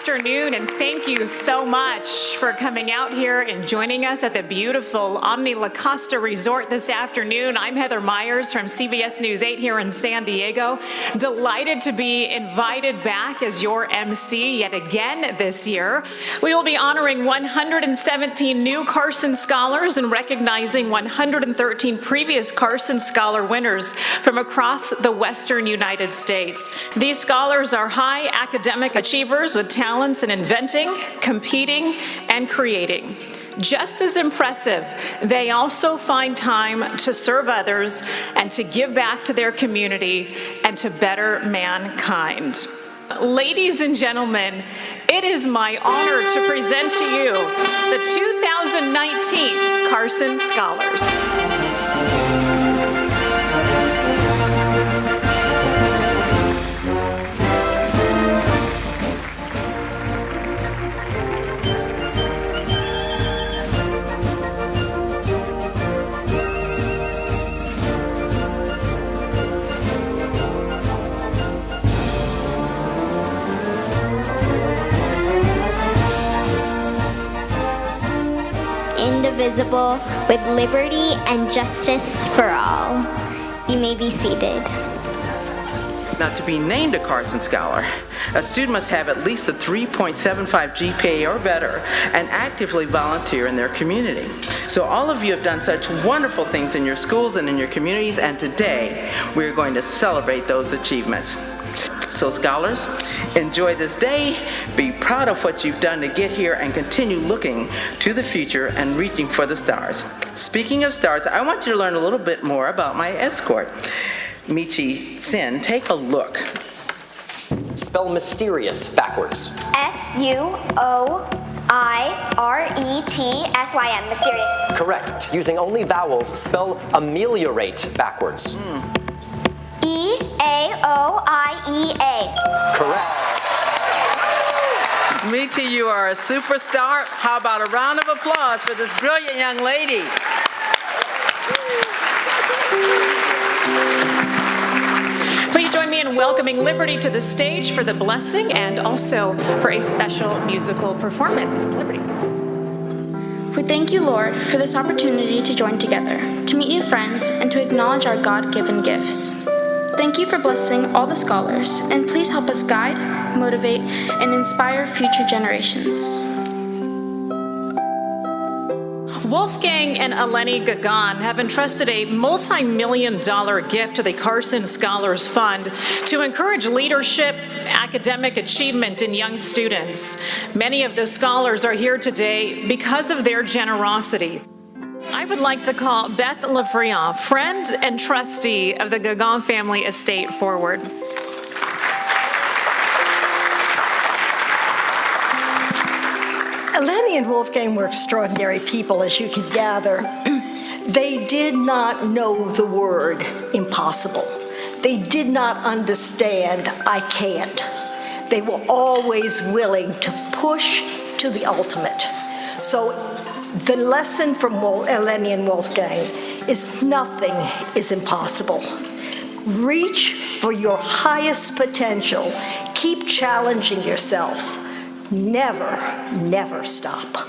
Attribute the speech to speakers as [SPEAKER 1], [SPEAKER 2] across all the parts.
[SPEAKER 1] afternoon, and thank you so much for coming out here and joining us at the beautiful Omni La Costa Resort this afternoon. I'm Heather Myers from CBS News 8 here in San Diego. Delighted to be invited back as your MC yet again this year. We will be honoring 117 new Carson Scholars and recognizing 113 previous Carson Scholar winners from across the Western United States. These scholars are high academic achievers with talents in inventing, competing, and creating. Just as impressive, they also find time to serve others and to give back to their community and to better mankind. Ladies and gentlemen, it is my honor to present to you the 2019 Carson Scholars.
[SPEAKER 2] Indivisible, with liberty and justice for all. You may be seated.
[SPEAKER 3] Now, to be named a Carson Scholar, a student must have at least a 3.75 GPA or better and actively volunteer in their community. So all of you have done such wonderful things in your schools and in your communities, and today we're going to celebrate those achievements. So scholars, enjoy this day, be proud of what you've done to get here, and continue looking to the future and reaching for the stars. Speaking of stars, I want you to learn a little bit more about my escort. Michi Sin, take a look.
[SPEAKER 4] Spell mysterious backwards.
[SPEAKER 2] S-U-O-I-R-E-T-S-Y-M, mysterious.
[SPEAKER 4] Correct. Using only vowels, spell ameliorate backwards.
[SPEAKER 2] E-A-O-I-E-A.
[SPEAKER 4] Correct.
[SPEAKER 3] Michi, you are a superstar. How about a round of applause for this brilliant young lady?
[SPEAKER 1] Please join me in welcoming Liberty to the stage for the blessing and also for a special musical performance. Liberty.
[SPEAKER 5] We thank you, Lord, for this opportunity to join together, to meet new friends, and to acknowledge our God-given gifts. Thank you for blessing all the scholars, and please help us guide, motivate, and inspire future generations.
[SPEAKER 1] Wolfgang and Eleni Gagan have entrusted a multi-million-dollar gift to the Carson Scholars Fund to encourage leadership, academic achievement in young students. Many of the scholars are here today because of their generosity. I would like to call Beth Lafriant, friend and trustee of the Gagan family estate, forward.
[SPEAKER 6] Eleni and Wolfgang were extraordinary people, as you can gather. They did not know the word impossible. They did not understand I can't. They were always willing to push to the ultimate. So the lesson from Eleni and Wolfgang is nothing is impossible. Reach for your highest potential. Keep challenging yourself. Never, never stop.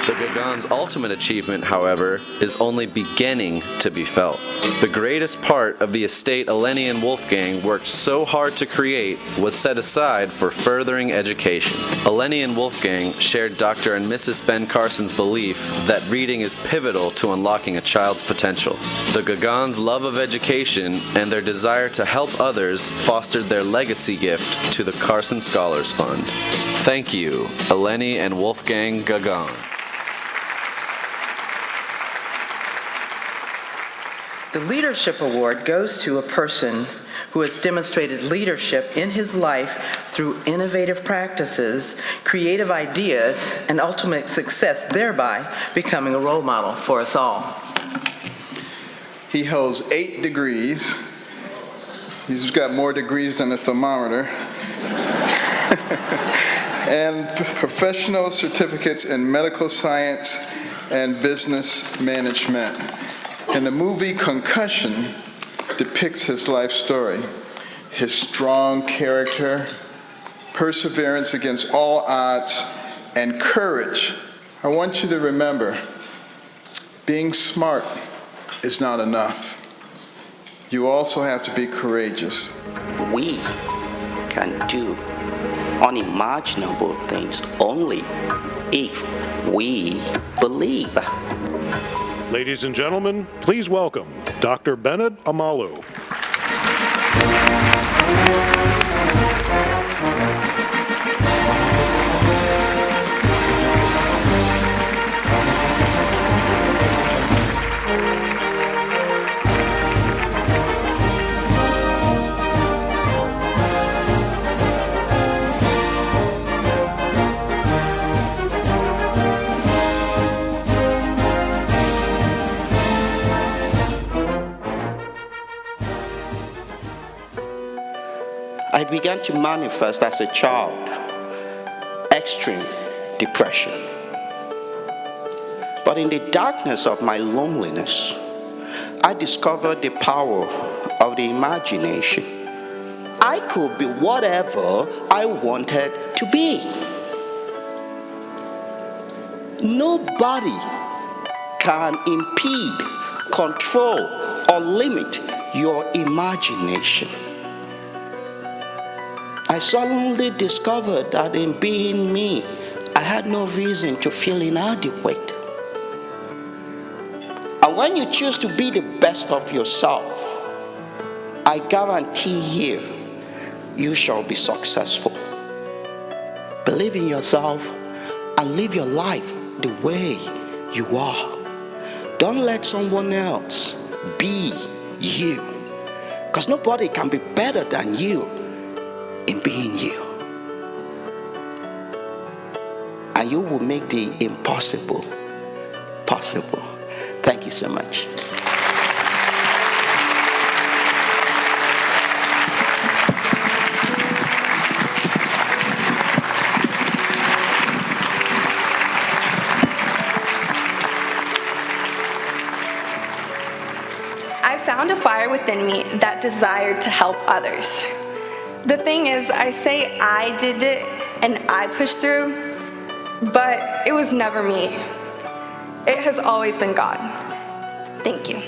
[SPEAKER 7] The Gagan's ultimate achievement, however, is only beginning to be felt. The greatest part of the estate Eleni and Wolfgang worked so hard to create was set aside for furthering education. Eleni and Wolfgang shared Dr. and Mrs. Ben Carson's belief that reading is pivotal to unlocking a child's potential. The Gagan's love of education and their desire to help others fostered their legacy gift to the Carson Scholars Fund. Thank you, Eleni and Wolfgang Gagan.
[SPEAKER 3] The Leadership Award goes to a person who has demonstrated leadership in his life through innovative practices, creative ideas, and ultimate success, thereby becoming a role model for us all.
[SPEAKER 8] He holds 8 degrees. He's got more degrees than a thermometer. And professional certificates in medical science and business management. And the movie Concussion depicts his life story, his strong character, perseverance against all odds, and courage. I want you to remember, being smart is not enough. You also have to be courageous.
[SPEAKER 9] We can do unimaginable things only if we believe.
[SPEAKER 10] Ladies and gentlemen, please welcome Dr. Bennett Amalu.
[SPEAKER 9] I began to manifest as a child extreme depression. But in the darkness of my loneliness, I discovered the power of the imagination. I could be whatever I wanted to be. Nobody can impede, control, or limit your imagination. I suddenly discovered that in being me, I had no reason to feel inadequate. And when you choose to be the best of yourself, I guarantee you shall be successful. Believe in yourself and live your life the way you are. Don't let someone else be you, because nobody can be better than you in being you. And you will make the impossible possible. Thank you so much.
[SPEAKER 11] I found a fire within me that desired to help others. The thing is, I say I did it and I pushed through, but it was never me. It has always been God. Thank you.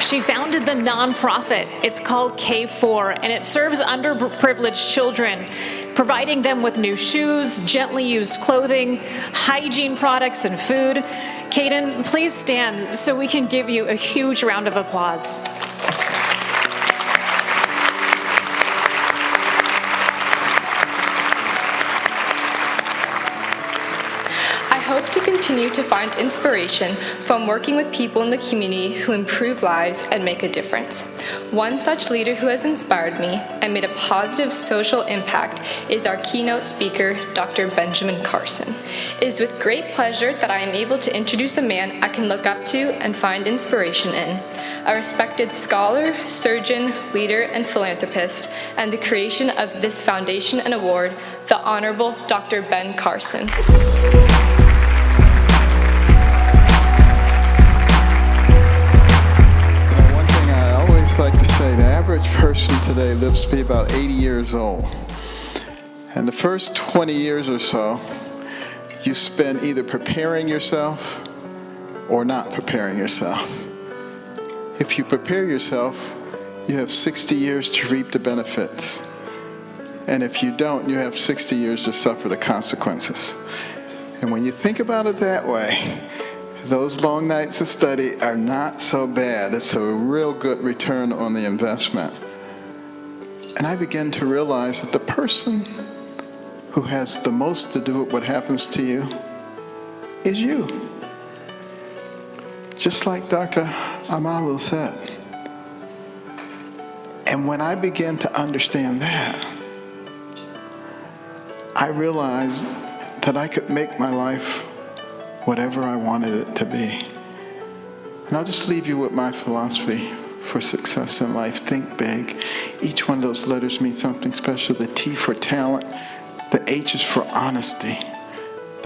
[SPEAKER 1] She founded the nonprofit. It's called K4, and it serves underprivileged children, providing them with new shoes, gently used clothing, hygiene products, and food. Caden, please stand so we can give you a huge round of applause.
[SPEAKER 12] I hope to continue to find inspiration from working with people in the community who improve lives and make a difference. One such leader who has inspired me and made a positive social impact is our keynote speaker, Dr. Benjamin Carson. It is with great pleasure that I am able to introduce a man I can look up to and find inspiration in, a respected scholar, surgeon, leader, and philanthropist, and the creation of this foundation and award, the Honorable Dr. Ben Carson.
[SPEAKER 8] Like to say the average person today lives to be about 80 years old. And the first 20 years or so, you spend either preparing yourself or not preparing yourself. If you prepare yourself, you have 60 years to reap the benefits. And if you don't, you have 60 years to suffer the consequences. And when you think about it that way, those long nights of study are not so bad. It's a real good return on the investment. And I began to realize that the person who has the most to do with what happens to you is you. Just like Dr. Amalu said. And when I began to understand that, I realized that I could make my life whatever I wanted it to be. And I'll just leave you with my philosophy for success in life. Think big. Each one of those letters means something special. The T for talent, the H is for honesty,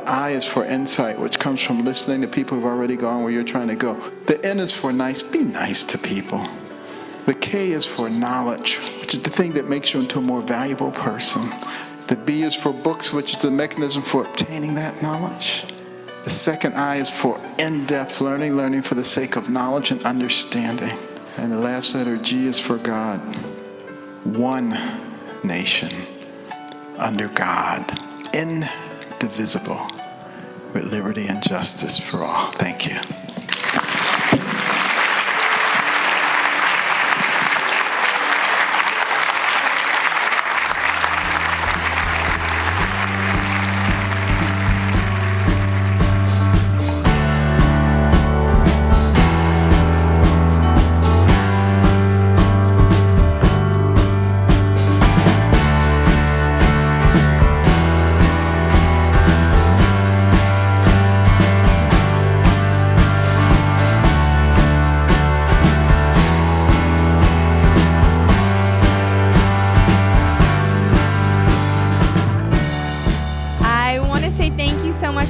[SPEAKER 8] The I is for insight, which comes from listening to people who've already gone where you're trying to go. The N is for nice. Be nice to people. The K is for knowledge, which is the thing that makes you into a more valuable person. The B is for books, which is the mechanism for obtaining that knowledge. The second I is for in-depth learning, learning for the sake of knowledge and understanding. And the last letter, G, is for God. One nation under God, indivisible, with liberty and justice for all. Thank you.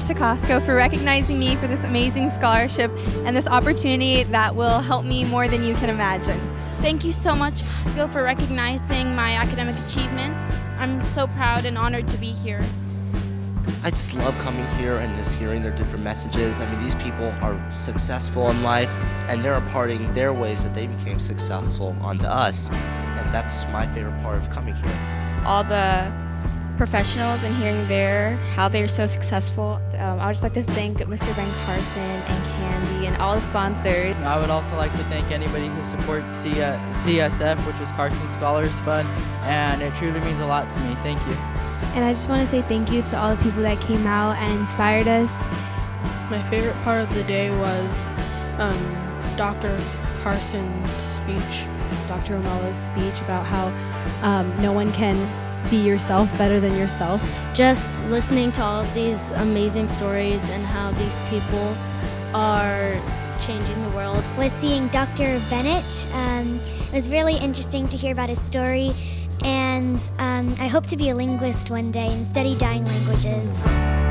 [SPEAKER 13] To Costco for recognizing me for this amazing scholarship and this opportunity that will help me more than you can imagine.
[SPEAKER 5] Thank you so much, Costco, for recognizing my academic achievements. I'm so proud and honored to be here.
[SPEAKER 14] I just love coming here and just hearing their different messages. I mean, these people are successful in life, and they're imparting their ways that they became successful onto us, and that's my favorite part of coming here.
[SPEAKER 15] All the professionals and hearing how they're so successful. I would just like to thank Mr. Ben Carson and Candy and all the sponsors.
[SPEAKER 16] I would also like to thank anybody who supports CSF, which is Carson Scholars Fund, and it truly means a lot to me. Thank you.
[SPEAKER 17] And I just want to say thank you to all the people that came out and inspired us.
[SPEAKER 18] My favorite part of the day was Dr. Carson's speech.
[SPEAKER 17] It's Dr. Romalo's speech about how no one can be yourself better than yourself.
[SPEAKER 19] Just listening to all of these amazing stories and how these people are changing the world.
[SPEAKER 2] Was seeing Dr. Bennett. It was really interesting to hear about his story, and I hope to be a linguist one day and study dying languages.